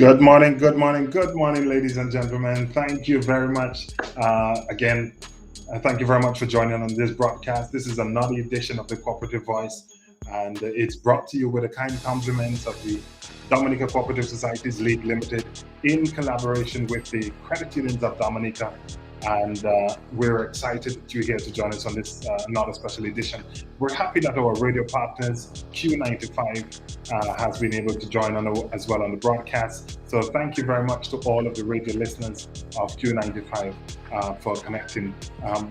Good morning, good morning, good morning, ladies and gentlemen. Thank you very much. Again, thank you very much for joining on this broadcast. This is another edition of the Cooperative Voice, and it's brought to you with the kind compliments of the Dominica Cooperative Societies League Limited in collaboration with the Credit Unions of Dominica. And we're excited that you're here to join us on this another special edition. We're happy that our radio partners, Q95, has been able to join on as well on the broadcast. So thank you very much to all of the radio listeners of Q95 for connecting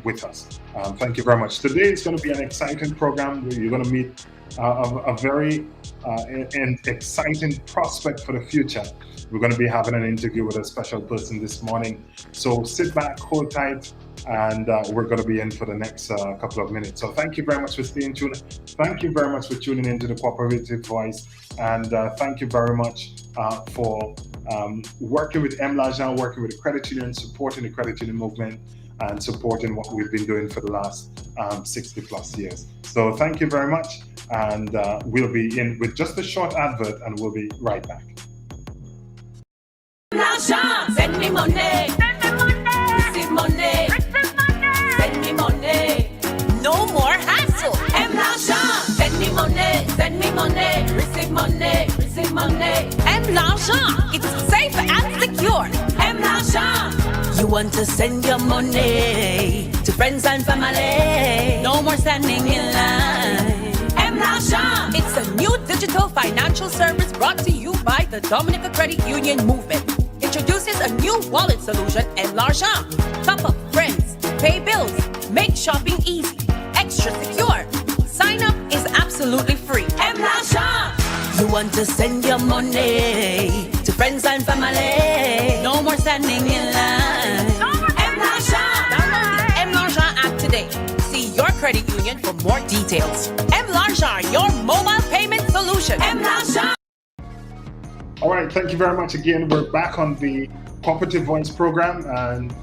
with us. Thank you very much. Today is going to be an exciting program where you're going to meet a very exciting prospect for the future. We're going to be having an interview with a special person this morning. So sit back, hold tight, and we're going to be in for the next couple of minutes. So thank you very much for staying tuned. Thank you very much for tuning into the Cooperative Voice. And thank you very much for working with M. L'Argent, working with the credit union, supporting the credit union movement, and supporting what we've been doing for the last 60 plus years. So thank you very much. And we'll be in with just a short advert and we'll be right back. L'Argent, send me money. Send me money. Receive money. Receive money. Send me money. No more hassle. M. L'Argent, send me money. Send me money. Receive money. Receive money. M. L'Argent, it's safe and secure. M. L'Argent. You want to send your money to friends and family. No more standing in line. M. L'Argent. It's a new digital financial service brought to you by the Dominica Credit Union Movement. Introduces a new wallet solution, M. L'Argent. Top up friends, pay bills, make shopping easy, extra secure. Sign up is absolutely free. M. L'Argent. You want to send your money to friends and family. No more standing in line. M. L'Argent. Download the M. L'Argent app today. See your credit union for more details. M. L'Argent, your mobile payment solution. M. L'Argent. All right, thank you very much again. We're back on the Cooperative Voice program, and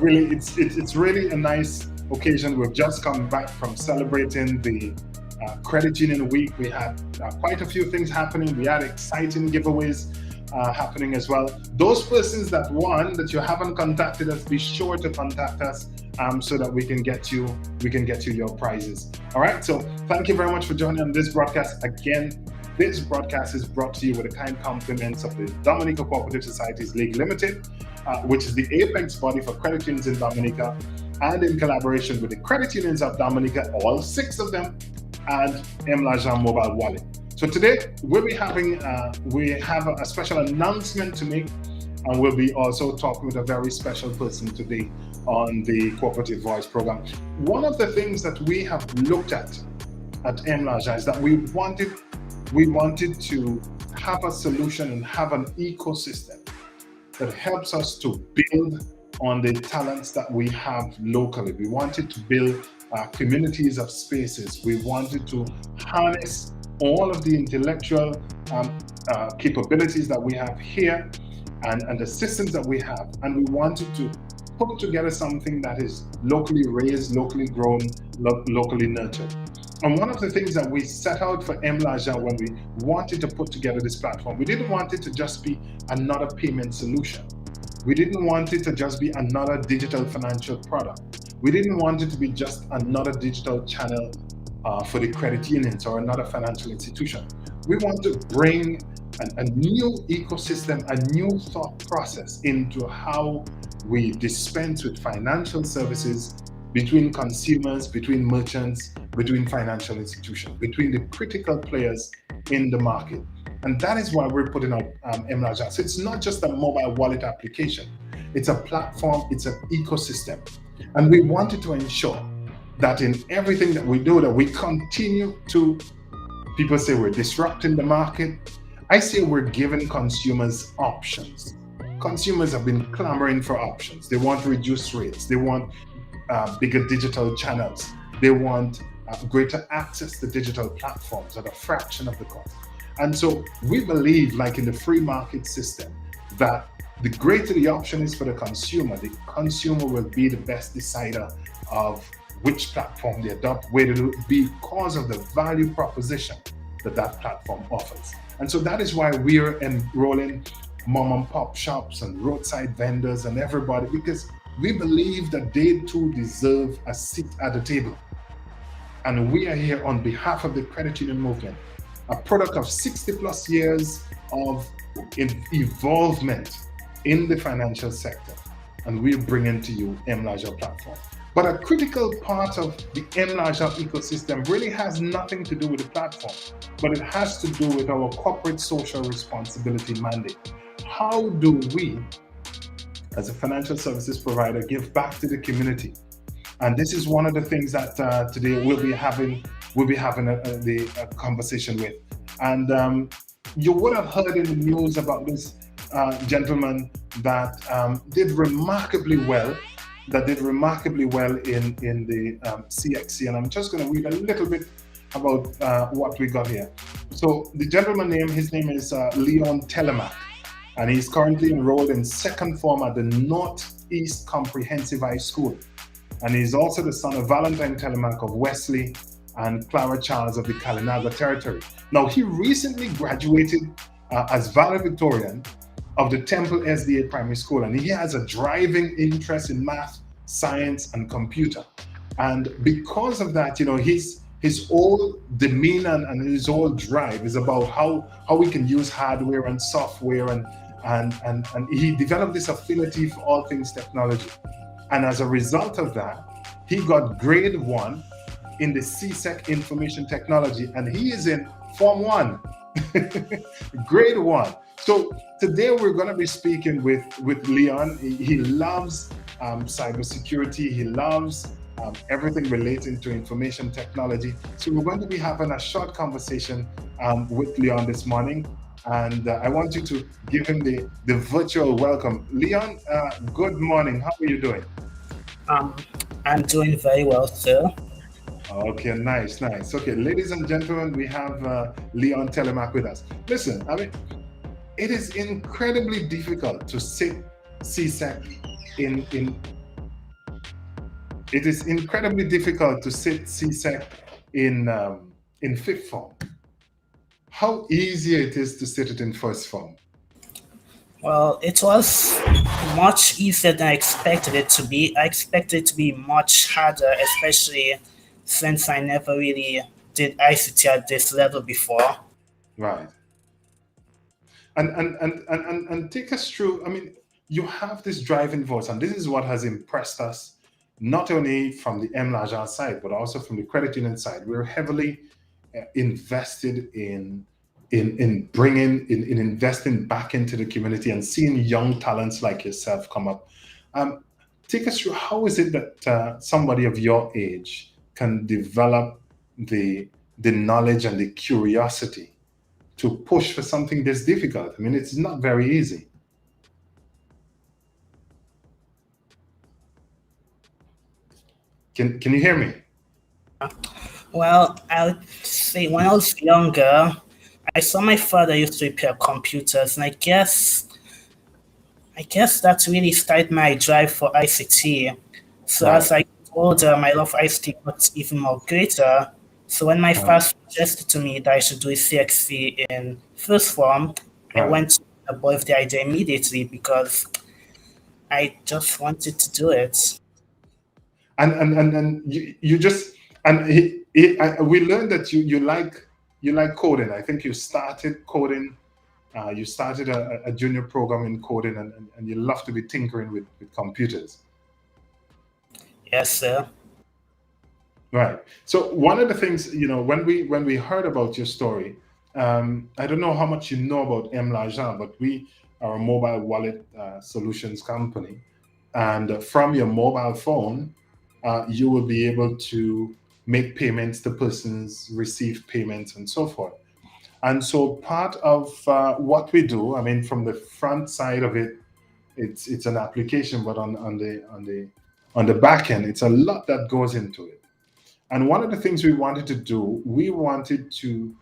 really, it's really a nice occasion. We've just come back from celebrating the Credit Union Week. We had quite a few things happening. We had exciting giveaways happening as well. Those persons that won, that you haven't contacted us, be sure to contact us so that we can get you your prizes. All right. So thank you very much for joining on this broadcast again. This broadcast is brought to you with the kind compliments of the Dominica Cooperative Societies League Limited, which is the apex body for credit unions in Dominica, and in collaboration with the credit unions of Dominica, all 6 of them, and M. L'Argent mobile wallet. So today we have a special announcement to make, and we'll be also talking with a very special person today on the Cooperative Voice program. One of the things that we have looked at M. L'Argent is that we wanted to have a solution and have an ecosystem that helps us to build on the talents that we have locally. We wanted to build communities of spaces. We wanted to harness all of the intellectual capabilities that we have here and the systems that we have. And we wanted to put together something that is locally raised, locally grown, locally nurtured. And one of the things that we set out for M. L'Argent when we wanted to put together this platform, we didn't want it to just be another payment solution. We didn't want it to just be another digital financial product. We didn't want it to be just another digital channel for the credit unions or another financial institution. We want to bring a new ecosystem, a new thought process into how we dispense with financial services between consumers, between merchants, between financial institutions, between the critical players in the market. And that is why we're putting out M. L'Argent. So it's not just a mobile wallet application. It's a platform, it's an ecosystem. And we wanted to ensure that in everything that we do, that we continue to, people say we're disrupting the market. I say we're giving consumers options. Consumers have been clamoring for options. They want reduced rates. They want bigger digital channels. They want greater access to digital platforms at a fraction of the cost. And so we believe, like in the free market system, that the greater the option is for the consumer will be the best decider of which platform they adopt, where it will be because of the value proposition that platform offers. And so that is why we're enrolling mom and pop shops and roadside vendors and everybody, because we believe that they too deserve a seat at the table. And we are here on behalf of the credit union movement, a product of 60 plus years of involvement in the financial sector. And we're bringing to you M. L'Argent platform. But a critical part of the M. L'Argent ecosystem really has nothing to do with the platform, but it has to do with our corporate social responsibility mandate. How do we, as a financial services provider, give back to the community? And this is one of the things that today we'll be having a conversation with. And you would have heard in the news about this gentleman that did remarkably well in the CXC. And I'm just going to read a little bit about what we got here. So the gentleman his name is Leon Telemack. and he's currently enrolled in second form at the Northeast Comprehensive High School. And he's also the son of Valentine Telemac of Wesley and Clara Charles of the Kalinaga territory. Now, he recently graduated as valedictorian of the Temple SDA Primary School, and he has a driving interest in math, science, and computer. And because of that, his whole demeanor and his whole drive is about how we can use hardware and software, and he developed this affinity for all things technology. And as a result of that, he got grade 1 in the CSEC information technology, and he is in Form 1. Grade 1. So today we're going to be speaking with Leon. He loves cybersecurity. He loves everything relating to information technology. So we're going to be having a short conversation with Leon this morning. And I want you to give him the virtual welcome. Leon, good morning. How are you doing? I'm doing very well, sir. Okay, nice. Okay, ladies and gentlemen, we have Leon Telemac with us. Listen, I mean, it is incredibly difficult to sit CSEC it is incredibly difficult to sit CSEC in fifth form. How easy it is to sit it in first form? Well, it was much easier than I expected it to be. I expected it to be much harder, especially since I never really did ICT at this level before. Right. And take us through. I mean, you have this driving force, and this is what has impressed us, not only from the M. side, but also from the credit union side. We're heavily invested in investing back into the community and seeing young talents like yourself come up. Take us through, how is it that somebody of your age can develop the knowledge and the curiosity to push for something this difficult? I mean, it's not very easy. Can you hear me? Well, I would say when I was younger, I saw my father used to repair computers, and I guess that really started my drive for ICT. So Right. as I got older, my love for ICT got even more greater. So when my father suggested to me that I should do a CXC in first form, I Right. went to boy with the idea immediately because I just wanted to do it. And you just, and we learned that you like coding. I think you started coding. You started a junior program in coding, and you love to be tinkering with computers. Yes, sir. Right. So one of the things, when we heard about your story, I don't know how much you know about M. L'Argent, but we are a mobile wallet solutions company, and from your mobile phone, you will be able to make payments to persons, receive payments, and so forth. And so part of what we do, I mean, from the front side of it, it's an application, but on the back end, it's a lot that goes into it. And one of the things we wanted to do, we wanted to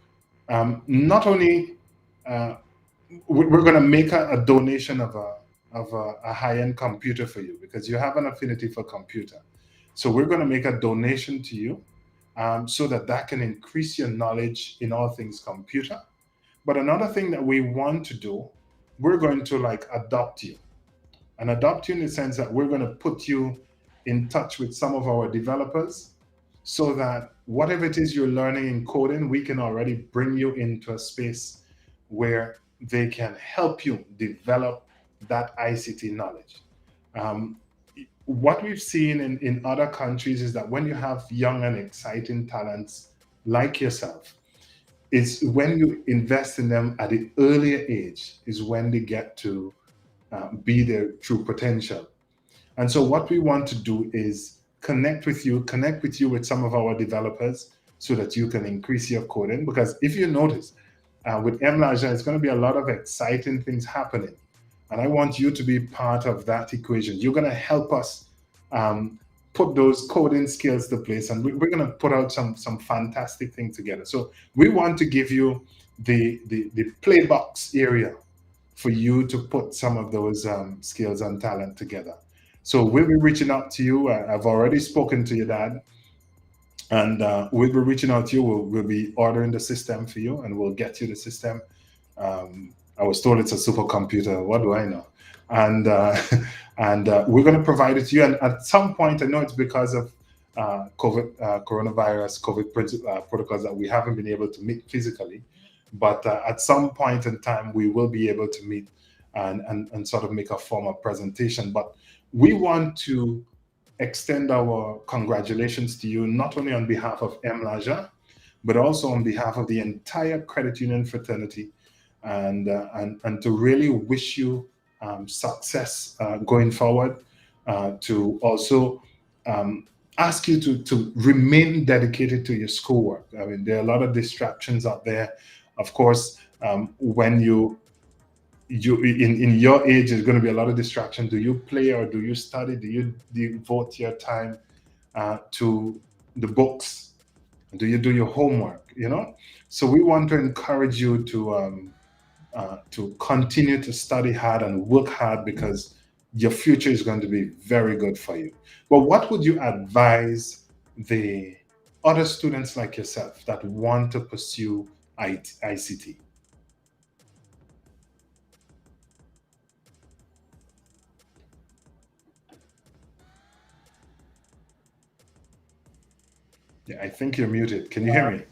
not only we're going to make a donation of a high-end computer for you, because you have an affinity for computer. So we're going to make a donation to you so that can increase your knowledge in all things computer. But another thing that we want to do, we're going to adopt you, and adopt you in the sense that we're going to put you in touch with some of our developers, so that whatever it is you're learning in coding, we can already bring you into a space where they can help you develop that ICT knowledge. What we've seen in other countries is that when you have young and exciting talents like yourself, it's when you invest in them at the earlier age is when they get to be their true potential. And so what we want to do is connect with you with some of our developers, so that you can increase your coding. Because if you notice, with M-Larger, it's going to be a lot of exciting things happening. And I want you to be part of that equation. You're going to help us put those coding skills to place, and we're going to put out some fantastic things together. So we want to give you the play box area for you to put some of those skills and talent together. So we'll be reaching out to you. I've already spoken to your dad, and we'll be reaching out to you. We'll be ordering the system for you, and we'll get you the system. I was told it's a supercomputer. What do I know? And and we're going to provide it to you. And at some point, I know it's because of COVID, coronavirus, COVID protocols that we haven't been able to meet physically. But at some point in time, we will be able to meet and sort of make a formal presentation. But we want to extend our congratulations to you, not only on behalf of MLAJA, but also on behalf of the entire credit union fraternity, and to really wish you success going forward. To also ask you to remain dedicated to your schoolwork. I mean, there are a lot of distractions out there. Of course, when you in your age, there's going to be a lot of distraction. Do you play or do you study? Do you devote your time to the books? Do you do your homework? You know, so we want to encourage you to continue to study hard and work hard, because your future is going to be very good for you. But what would you advise the other students like yourself that want to pursue ICT? Yeah, I think you're muted. Can you hear me?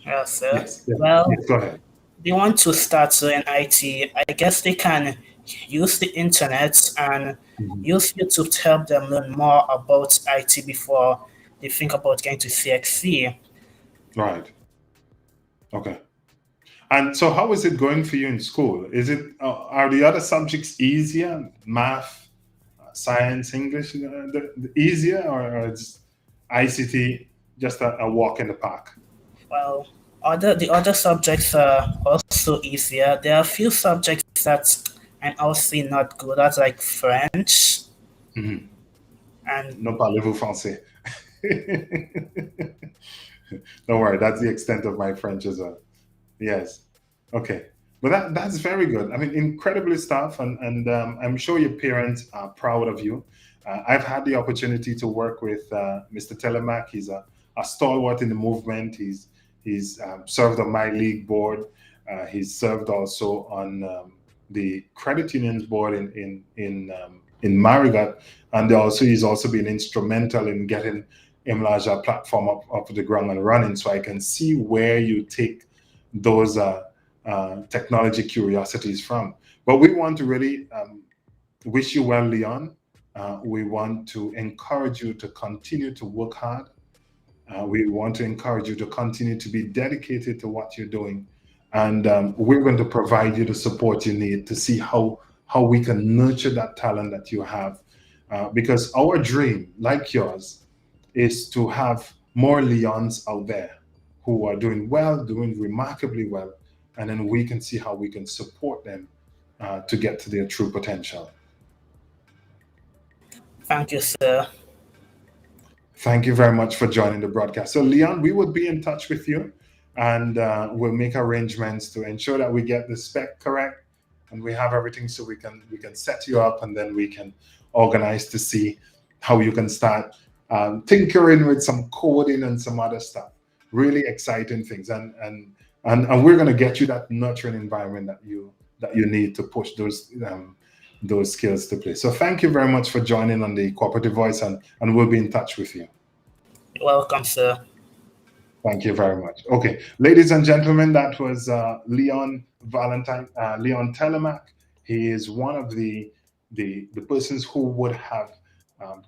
Yes, sir. Yes. Yes, Well, yes, go ahead. they want to start in IT. I guess they can use the internet and Mhm. use YouTube to help them learn more about IT before they think about getting to CXC. Right. Okay. And so, how is it going for you in school? Is it are the other subjects easier? Math, science, English, easier, or is ICT just a walk in the park? Well, the other subjects are also easier. There are a few subjects that I'm also not good at, like French, Mhm. and No parlez-vous français? Don't worry, that's the extent of my French as well. Yes. Okay. But that's very good. I mean, incredibly stuff, and I'm sure your parents are proud of you. I've had the opportunity to work with Mr. Telemac. He's a stalwart in the movement. He's served on my league board. He's served also on the credit unions board in Marigot, and also he's also been instrumental in getting Imlaja platform up to the ground and running. So I can see where you take those technology curiosities from. But we want to really wish you well, Leon. We want to encourage you to continue to work hard. We want to encourage you to continue to be dedicated to what you're doing. And we're going to provide you the support you need to see how we can nurture that talent that you have. Because our dream, like yours, is to have more Leons out there who are doing well, doing remarkably well, and then we can see how we can support them to get to their true potential. thank you, sir. Thank you very much for joining the broadcast. So, Leon, we would be in touch with you, and we'll make arrangements to ensure that we get the spec correct and we have everything, so we can set you up, and then we can organize to see how you can start tinkering with some coding and some other stuff. Really exciting things, and we're going to get you that nurturing environment that you need to push those skills to play. So thank you very much for joining on the Cooperative Voice, and we'll be in touch with you. You're welcome, sir. Thank you very much. Okay, ladies and gentlemen, that was Leon Telemac. He is one of the persons who would have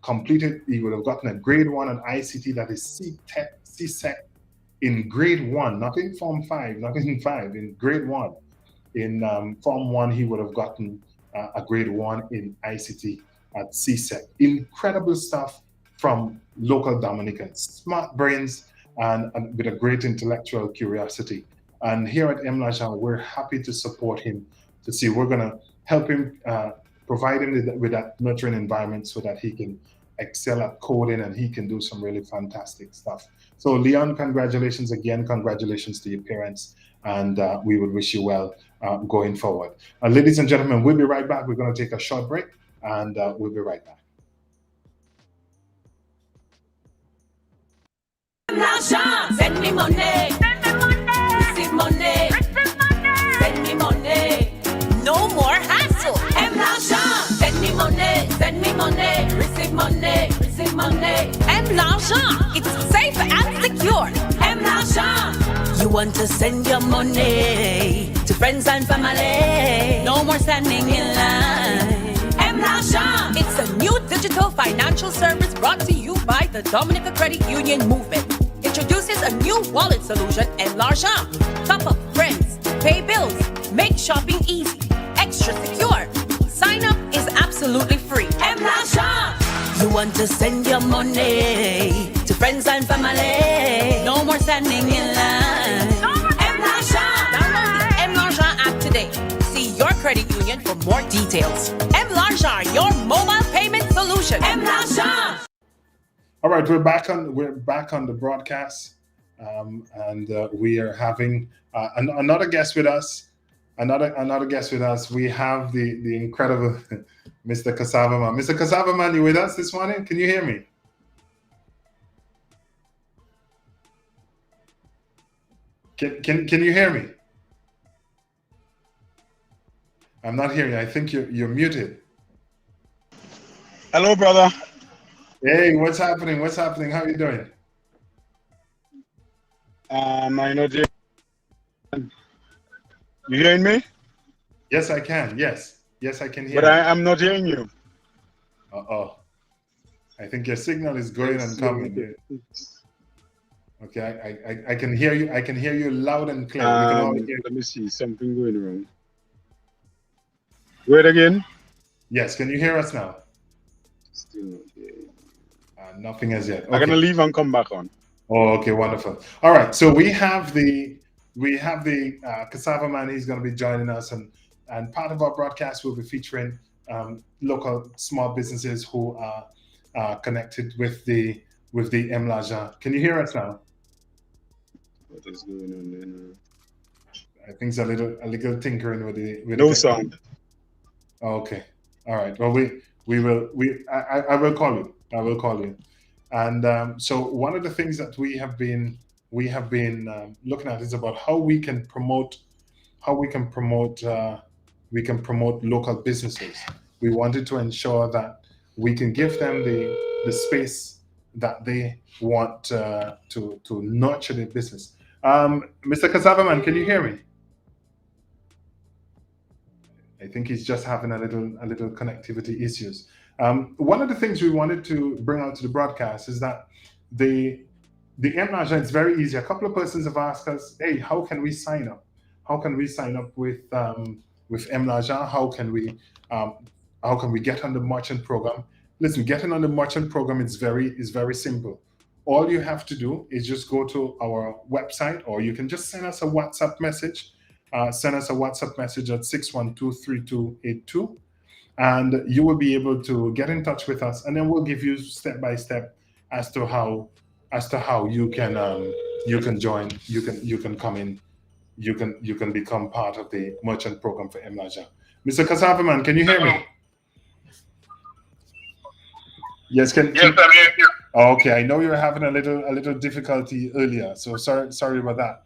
completed. He would have gotten a grade one on ICT, that is CSEC in grade one, not in Form 5, not in 5, in grade one. In Form 1, he would have gotten a grade 1 in ICT at CSEC. Incredible stuff from local Dominicans, smart brains, and with a great intellectual curiosity. And here at MLAJA, we're happy to support him, to see we're going to help him, provide him with that nurturing environment so that he can excel at coding, and he can do some really fantastic stuff. So Leon, congratulations again. Congratulations to your parents, and we would wish you well going forward. Ladies and gentlemen, we'll be right back. We're going to take a short break, and we'll be right back. Send me money. Send me money. Receive money. Receive money. Send me money. No more hassle. M. L'Argent. Send me money. Send me money. Receive money. Receive money. M. L'Argent. It's safe and secure. M. L'Argent. You want to send your money to friends and family. No more standing in line. M. L'Argent. It's a new digital financial service brought to you by the Dominica Credit Union Movement. Introduces a new wallet solution, M. L'Argent. Top up friends, pay bills, make shopping easy, extra secure. Sign up is absolutely free. M. L'Argent. You want to send your money to friends and family. No more standing in line. M. L'Argent. Download the M. L'Argent app today. See your credit union for more details. M. L'Argent, your mobile payment solution. M. L'Argent. All right, we're back on the broadcast, and we are having another guest with us. Another guest with us. We have the incredible Mr. Cassava Man. Mr. Cassava Man, you with us this morning? Can you hear me? Can you hear me? I'm not hearing you. I think you're muted. Hello, brother. Hey, what's happening? What's happening? How are you doing? I know. You hearing me? Yes, I can. Yes, I can hear. But I'm not hearing you. I think your signal is going and coming. Okay, I can hear you. I can hear you loud and clear. We can all hear. Let me see something going wrong. Wait again. Yes, can you hear us now? Still not hearing. Nothing as yet. Okay. I'm gonna leave and come back on. Oh, okay, wonderful. All right, so we have the Cassava Man. He's going to be joining us, and part of our broadcast will be featuring local small businesses who are connected with the M. L'Argent. Can you hear us now? What is going on there now? I think it's a little tinkering with no the sound. Okay. All right. Well, I will call you. I will call you. And so one of the things that we have been looking at is about how we can promote local businesses. We wanted to ensure that we can give them the space that they want to nurture their business. Mr. Cassava Man, can you hear me? I think he's just having a little connectivity issues. One of the things we wanted to bring out to the broadcast is that the M. L'Argent is very easy. A couple of persons have asked us, "Hey, how can we sign up? How can we sign up with M. L'Argent? How can we get on the merchant program?" Listen, getting on the merchant program is very simple. All you have to do is just go to our website, or you can just send us a WhatsApp message. Send us a WhatsApp message at 612-3282, and you will be able to get in touch with us, and then we'll give you step by step as to how you can join, you can come in, you can become part of the merchant program for M. L'Argent. Mr. Cassava Man, can you hear me? Yes, I'm here. Okay, I know you were having a little difficulty earlier, so sorry about that.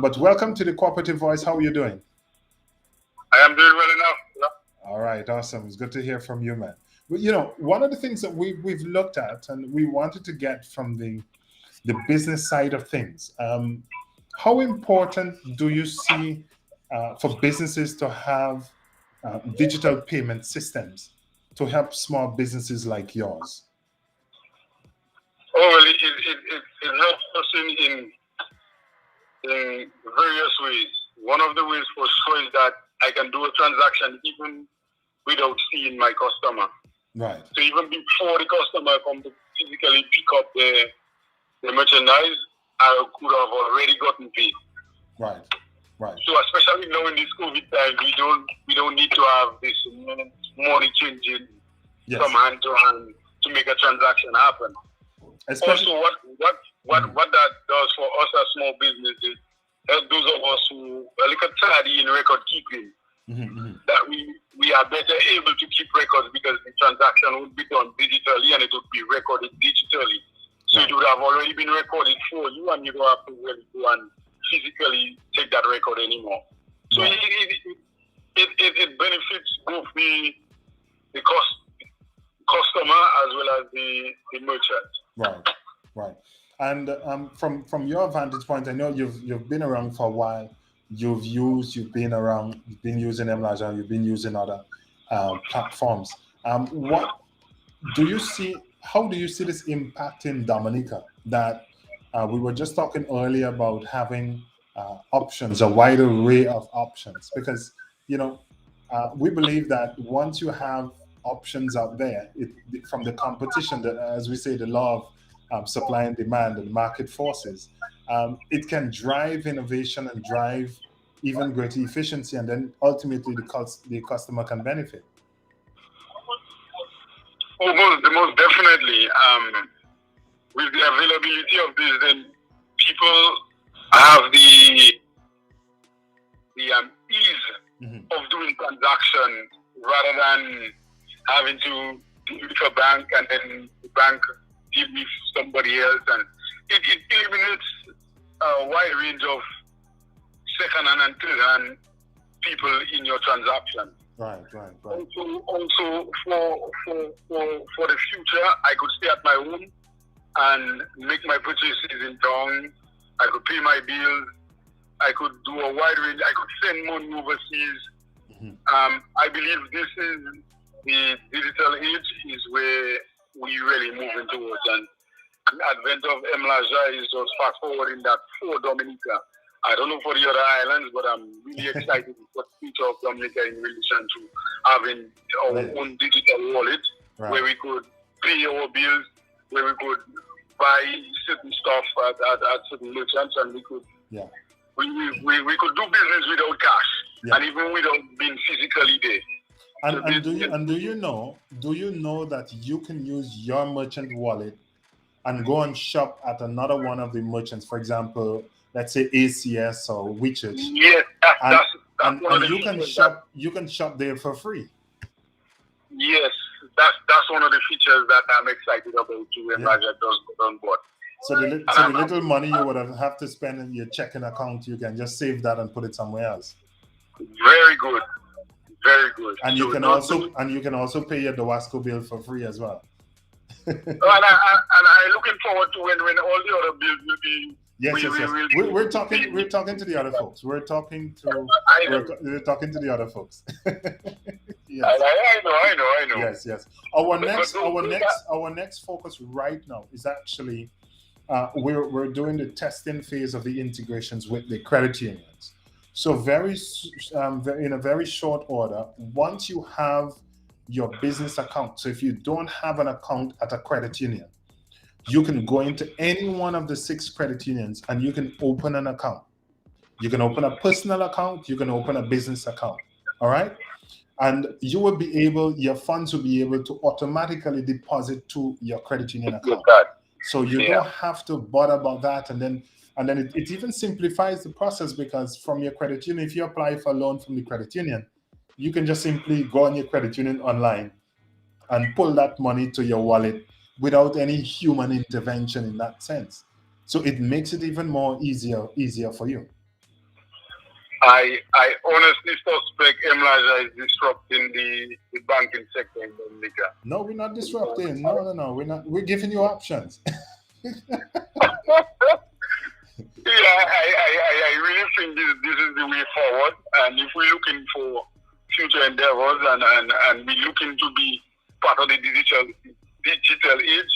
But welcome to the Cooperative Voice. How are you doing? I am doing well enough. Yeah. All right, awesome. It's good to hear from you, man. Well, one of the things that we've looked at and we wanted to get from the business side of things, how important do you see for businesses to have digital payment systems to help small businesses like yours? Oh, well, it helps us in various ways. One of the ways for sure is that I can do a transaction even without seeing my customer. Right. So even before the customer comes to physically pick up the merchandise, I could have already gotten paid. Right. So especially now in this COVID time, we don't need to have this money changing from hand to hand to make a transaction happen. Especially, Also, what that does for us as small businesses, help those of us who are like a tardy in record keeping, that we are better able to keep records because the transaction would be done digitally and it would be recorded digitally. So it would have already been recorded for you, and you don't have to really go and physically take that record anymore. So it benefits both the customer as well as the merchant. Right. And from your vantage point, I know you've been around for a while. You've been using Mlaja, you've been using other platforms. What do you see? How do you see this impacting Dominica? That we were just talking earlier about having options, a wide array of options, because we believe that once you have options out there, from the competition, that, as we say, the law of supply and demand and market forces, it can drive innovation and drive even greater efficiency, and then ultimately the customer can benefit. Oh, most definitely. With the availability of this, then people have the ease of doing transactions rather than having to deal with a bank and then the bank deal with somebody else, and it eliminates a wide range of second-hand and third-hand people in your transaction. Right. Also for the future, I could stay at my home and make my purchases in town. I could pay my bills. I could do a wide range. I could send money overseas. I believe this is the digital age is where we really moving towards, and the advent of Mlaja is just fast forwarding that for Dominica. I don't know for the other islands, but I'm really excited for the future of Dominica in relation to having our own digital wallet, where we could pay our bills, where we could buy certain stuff at certain merchants, and we could we could do business without cash and even without being physically there. And do you know that you can use your merchant wallet and go and shop at another one of the merchants, for example, let's say ACS or Wichich. Yes, and you can shop there for free. Yes, that's one of the features that I'm excited about too when Mlaja does go on board. So the little money you would have to spend in your checking account, you can just save that and put it somewhere else. Very good. Very good. And you can also pay your Dawasco bill for free as well. and I'm looking forward to when all the other bills will be. Yes. We're talking to the other folks. We're talking to the other folks. Yes. I know. Yes. Our next focus right now is actually we're doing the testing phase of the integrations with the credit unions. So in a very short order, once you have your business account, so if you don't have an account at a credit union, you can go into any one of the 6 credit unions and you can open an account. You can open a personal account, you can open a business account, all right? And your funds will be able to automatically deposit to your credit union account. So you don't have to bother about that. And then it even simplifies the process, because from your credit union, if you apply for a loan from the credit union, you can just simply go on your credit union online and pull that money to your wallet without any human intervention in that sense. So it makes it even more easier for you. I honestly suspect Mlaja is disrupting the banking sector in Dominica. No, we're not disrupting. No, we're not. We're giving you options. I really think this is the way forward. And if we're looking for future endeavors and we're looking to be part of the digital age,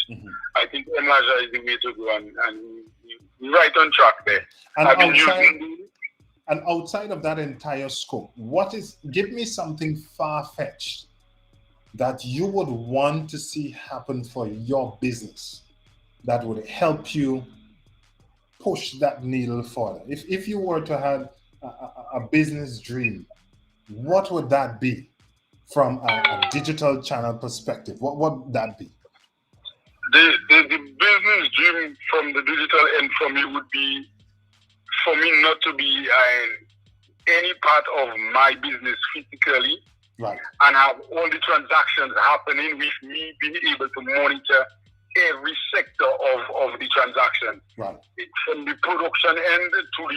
I think Mlaja is the way to go, and we're right on track there. And outside of that entire scope, give me something far-fetched that you would want to see happen for your business that would help you push that needle further. If you were to have a business dream, what would that be from a digital channel perspective? What would that be? the business dream from the digital end for me would be for me not to be any part of my business physically, Right. and have all the transactions happening with me being able to monitor every sector of the transaction, Right. from the production end to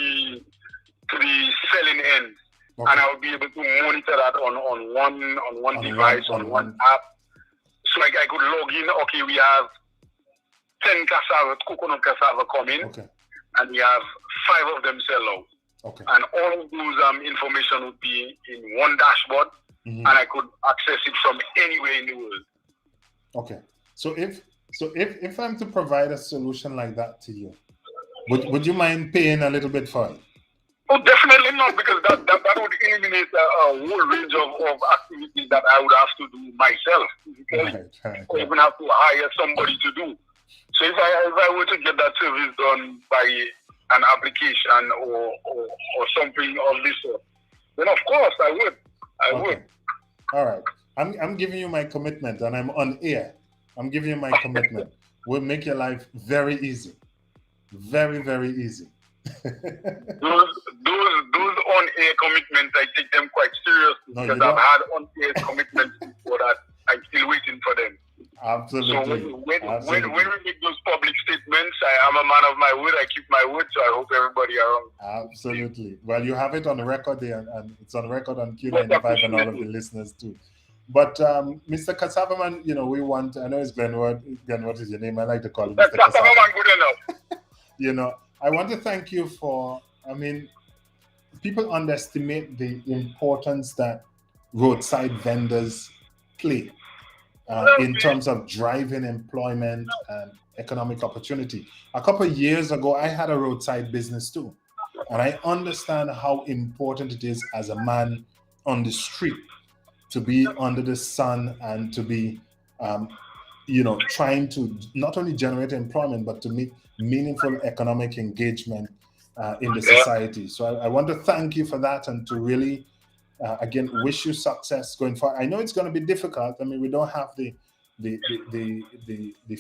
the selling end. Okay. And I will be able to monitor that on one device, on one app. So I could log in, okay, we have 10 coconut cassava coming, Okay. and we have 5 of them sell out. Okay. And all of those information would be in one dashboard, Mhm. and I could access it from anywhere in the world. Okay. So if I'm to provide a solution like that to you, would you mind paying a little bit for it? Oh, definitely not, because that would eliminate a whole range of activities that I would have to do myself, Right. or even have to hire somebody to do. So if I were to get that service done by an application or something of this sort, then of course I would. I would. All right. I'm giving you my commitment, and I'm on air. I'm giving you my commitment. We'll make your life very easy. Very, very easy. Those on-air commitments, I take them quite seriously, No, because you I've don't. had on-air commitments before that. I'm still waiting for them. Absolutely. So when Absolutely. we make those public statements, I am a man of my word. I keep my word, so I hope everybody around. Absolutely. Well, you have it on record there, and it's on record on Yes, Q95 and all of the absolutely. listeners too. But Mr. Cassavaman, we want, I know it's Glenwood. Glenwood is your name. I like to call him Mr. That's Cassavaman. man good enough. I want to thank you for, people underestimate the importance that roadside vendors play in terms of driving employment and economic opportunity. A couple of years ago, I had a roadside business too. And I understand how important it is as a man on the street to be under the sun and to be, trying to not only generate employment, but to make meaningful economic engagement in the society. So I want to thank you for that, and to really, again, wish you success going forward. I know it's going to be difficult. We don't have the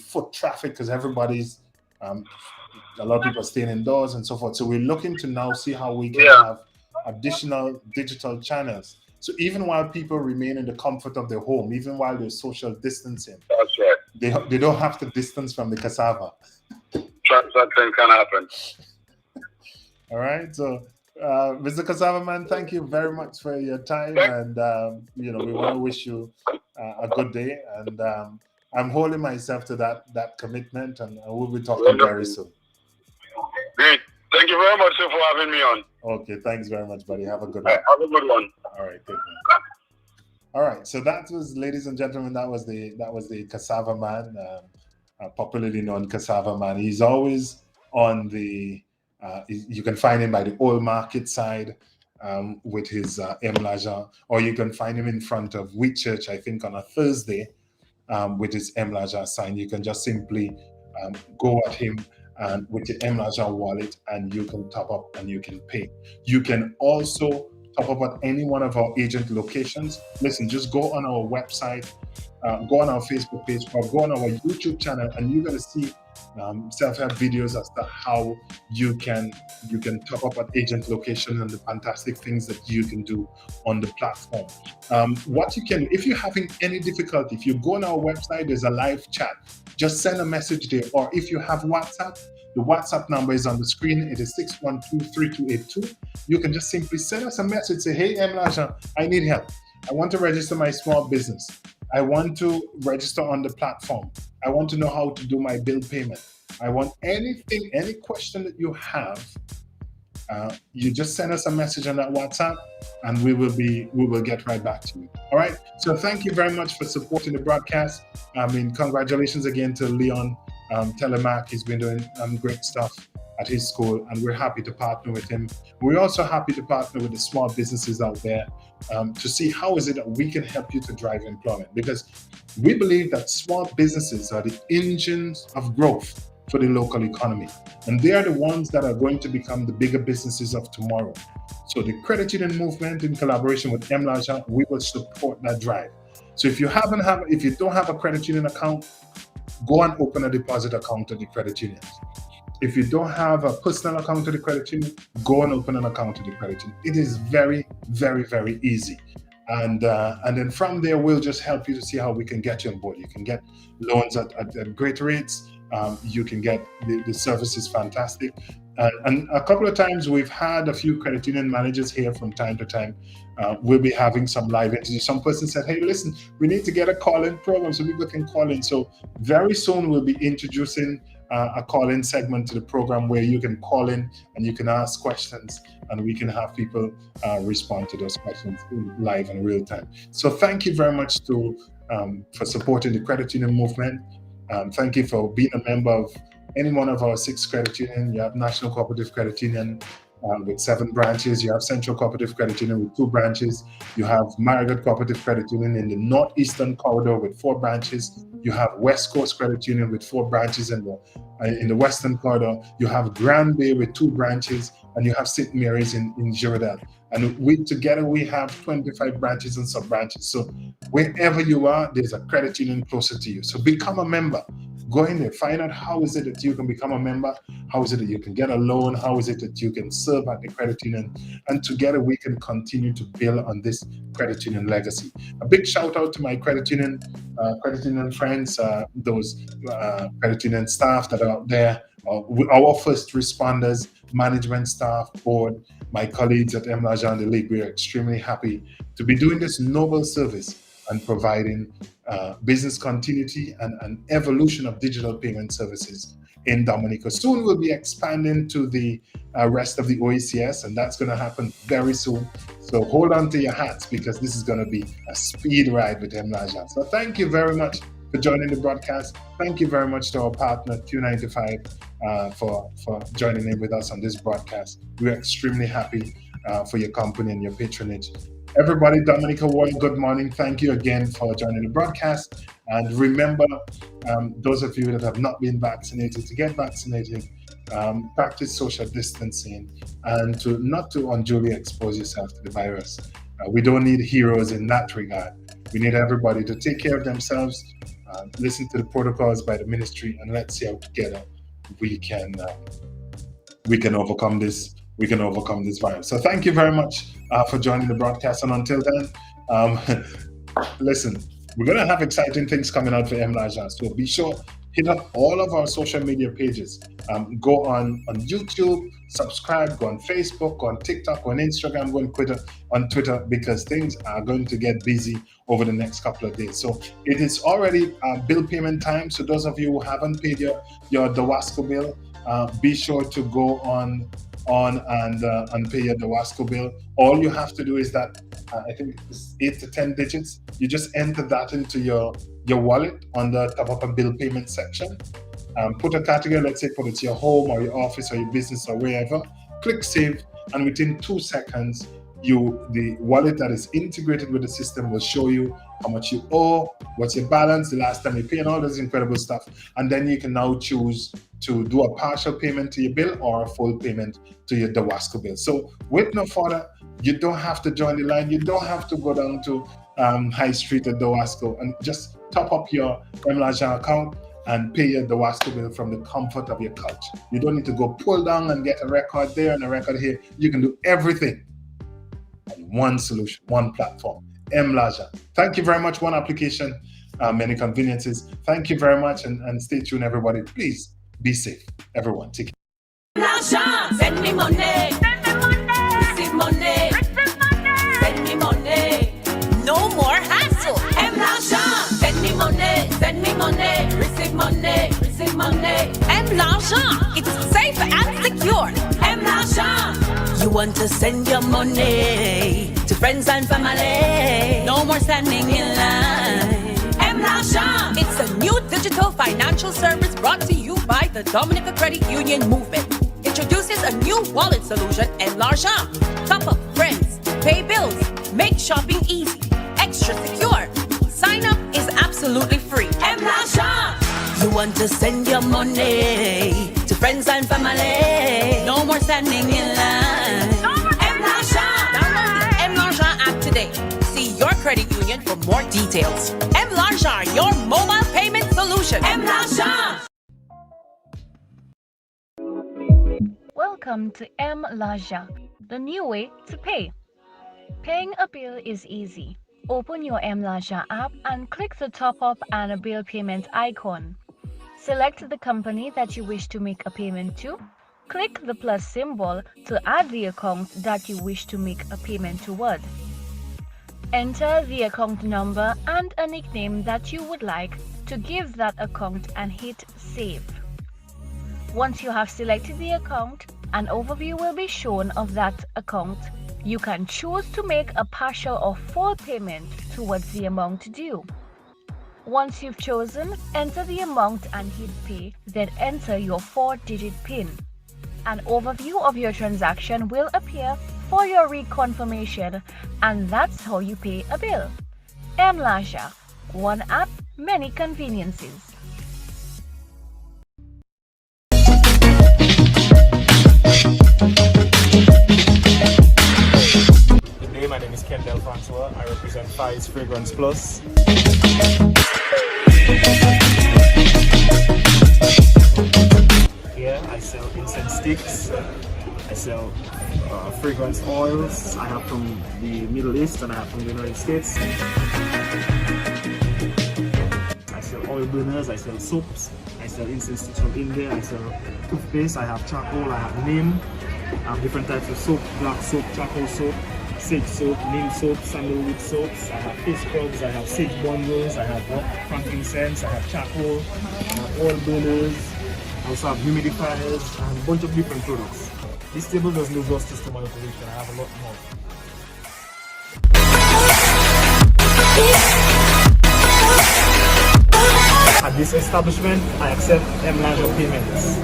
foot traffic, because everybody's, a lot of people are staying indoors and so forth. So we're looking to now see how we can have additional digital channels. So even while people remain in the comfort of their home, even while there's social distancing, That's right. they don't have to distance from the cassava. Transaction can happen. All right. So, Mr. Cassava Man, thank you very much for your time, and we want to wish you a good day. And I'm holding myself to that commitment, and we'll be talking very soon. Great. Thank you very much, sir, for having me on. Okay. Thanks very much, buddy. Have a good one. Have a good one. All right. Good one. All right. So that was, ladies and gentlemen, that was the Cassava Man, popularly known Cassava Man. He's always on the. You can find him by the old market side with his M-Laja, or you can find him in front of Wheat Church, I think, on a Thursday with his M-Laja sign. You can just simply go at him and with your M-Laja wallet, and you can top up and you can pay. You can also top up at any one of our agent locations. Listen, just go on our website, go on our Facebook page, or go on our YouTube channel, and you're going to see self-help videos as to how you can top up at agent location and the fantastic things that you can do on the platform. What you can, if you're having any difficulty, if you go on our website, there's a live chat. Just send a message there. Or if you have WhatsApp, the WhatsApp number is on the screen. It is 612-3282. You can just simply send us a message. Say, hey, M-Laja, I need help. I want to register my small business. I want to register on the platform. I want to know how to do my bill payment. I want anything, any question that you have, you just send us a message on that WhatsApp, and we will get right back to you. All right. So thank you very much for supporting the broadcast. Congratulations again to Leon Telemac. He's been doing great stuff at his school, and we're happy to partner with him. We're also happy to partner with the small businesses out there to see how is it that we can help you to drive employment, because we believe that small businesses are the engines of growth for the local economy, and they are the ones that are going to become the bigger businesses of tomorrow. So the credit union movement, in collaboration with M-Laja, we will support that drive. So if you don't have a credit union account, go and open a deposit account at the credit union. If you don't have a personal account at the credit union, go and open an account at the credit union. It is very, very, very easy. And then from there, we'll just help you to see how we can get you on board. You can get loans at great rates. You can get the service is fantastic. And a couple of times we've had a few credit union managers here from time to time. We'll be having some live interviews. Some person said, hey, listen, we need to get a call-in program so people can call in. So very soon we'll be introducing a call-in segment to the program where you can call in and you can ask questions and we can have people respond to those questions live in real time. So thank you very much for supporting the credit union movement. Thank you for being a member of any one of our 6 credit unions. You have National Cooperative Credit Union with 7 branches. You have Central Cooperative Credit Union with 2 branches. You have Marigot Cooperative Credit Union in the Northeastern Corridor with 4 branches. You have West Coast Credit Union with 4 branches in the Western Corridor. You have Grand Bay with 2 branches, and you have St. Mary's in Girardin. And together we have 25 branches and sub-branches. So wherever you are, there's a credit union closer to you. So become a member. Go in there, find out how is it that you can become a member, how is it that you can get a loan, how is it that you can serve at the credit union, and together we can continue to build on this credit union legacy. A big shout out to my credit union friends, those credit union staff that are out there, our first responders, management staff, board, my colleagues at M. L'Argent de Ligue. We are extremely happy to be doing this noble service and providing business continuity and evolution of digital payment services in Dominica. Soon we'll be expanding to the rest of the OECS, and that's going to happen very soon. So hold on to your hats because this is going to be a speed ride with M. L'Argent. So thank you very much for joining the broadcast. Thank you very much to our partner Q95 for joining in with us on this broadcast. We're extremely happy for your company and your patronage. Everybody, Dominica Ward, good morning. Thank you again for joining the broadcast. And remember, those of you that have not been vaccinated, to get vaccinated, practice social distancing, and not to unduly expose yourself to the virus. We don't need heroes in that regard. We need everybody to take care of themselves, listen to the protocols by the ministry, and let's see how together we can overcome this. We can overcome this virus. So thank you very much for joining the broadcast. And until then, listen, we're going to have exciting things coming out for M. L'Argent. So be sure, hit up all of our social media pages. Go on YouTube, subscribe, go on Facebook, go on TikTok, go on Instagram, go on Twitter, because things are going to get busy over the next couple of days. So it is already bill payment time. So those of you who haven't paid your DOWASCO bill, be sure to go on and pay your DOWASCO bill. All you have to do is that I think it's 8 to 10 digits. You just enter that into your wallet on the top of a bill payment section. Put a category, let's say put it to your home or your office or your business or wherever. Click save, and within 2 seconds, the wallet that is integrated with the system will show you how much you owe, what's your balance, the last time you paid, and all this incredible stuff. And then you can now choose to do a partial payment to your bill or a full payment to your DOWASCO bill. So with no further, you don't have to join the line. You don't have to go down to High Street at DOWASCO, and just top up your M. L'Argent account and pay your DOWASCO bill from the comfort of your couch. You don't need to go pull down and get a record there and a record here. You can do everything on one solution, one platform, M. L'Argent. Thank you very much. One application, many conveniences. Thank you very much, and stay tuned, everybody. Please be safe. Everyone, take care. L'Argent, send me money. Send me money. Receive money. Receive money. Send me money. No more hassle. M. L'Argent, send me money. Send me money. Receive money. Receive money. M. L'Argent, it's safe and secure. M. L'Argent. You want to send your money to friends and family. No more standing in line. M. L'Argent, it's a new digital financial service brought to you by the Dominica Credit Union Movement. Introduces a new wallet solution, M. L'Argent. Top up friends, pay bills, make shopping easy, extra secure. Sign up is absolutely free. M. L'Argent. You want to send your money to friends and family. No more standing in line. M. L'Argent. Download the M. L'Argent app today. See your credit union for more details. M. L'Argent, your mobile payment solution. M. L'Argent. Welcome to M-Laja, the new way to pay. Paying a bill is easy. Open your M-Laja app and click the top up and a bill payment icon. Select the company that you wish to make a payment to. Click the plus symbol to add the account that you wish to make a payment toward. Enter the account number and a nickname that you would like to give that account and hit save. Once you have selected the account, an overview will be shown of that account. You can choose to make a partial or full payment towards the amount due. Once you've chosen, enter the amount and hit pay, then enter your 4-digit PIN. An overview of your transaction will appear for your reconfirmation, and that's how you pay a bill. M-Laja, one app, many conveniences. Good day, my name is Kendall Francois. I represent Fi's Fragrance Plus. Here I sell incense sticks. I sell fragrance oils. I have from the Middle East and I have from the United States. I sell oil burners, I sell soaps, I sell incense sticks from India, I sell toothpaste, I have charcoal, I have neem, I have different types of soap, black soap, charcoal soap, sage soap, neem soap, sandalwood soaps, I have face scrubs, I have sage bundles, I have frankincense, I have charcoal, I have oil burners, I also have humidifiers, I have a bunch of different products. This table does no justice to my operation, I have a lot more. At this establishment, I accept M-Laja payments.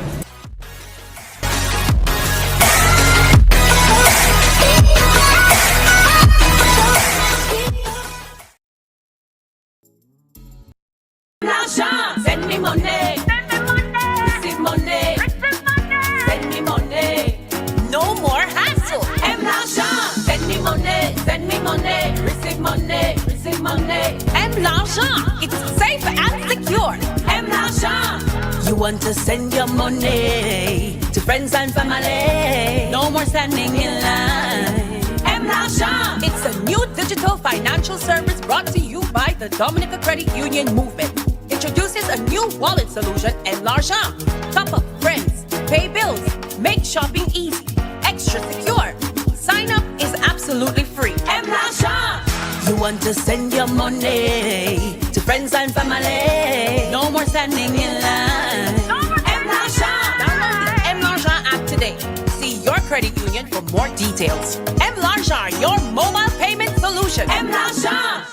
Send me money. Send me money. Receive money. Receive money. Send me money. No more hassle. M-Laja. Send me money. Send me money. Receive money. Receive money. M-Laja. It's safe and secure. M-Laja. You want to send your money to friends and family. No more standing in line. M-Laja. It's a new digital financial service brought to you by the Dominica Credit Union Movement. Introduces a new wallet solution, M-Laja. Top up friends, pay bills, make shopping easy, extra secure. Sign up is absolutely free. M-Laja. You want to send your money to friends and family. No more standing in line. M-Laja. Download the M-Laja app today. See your credit union for more details. M-Laja, your mobile payment solution. M-Laja.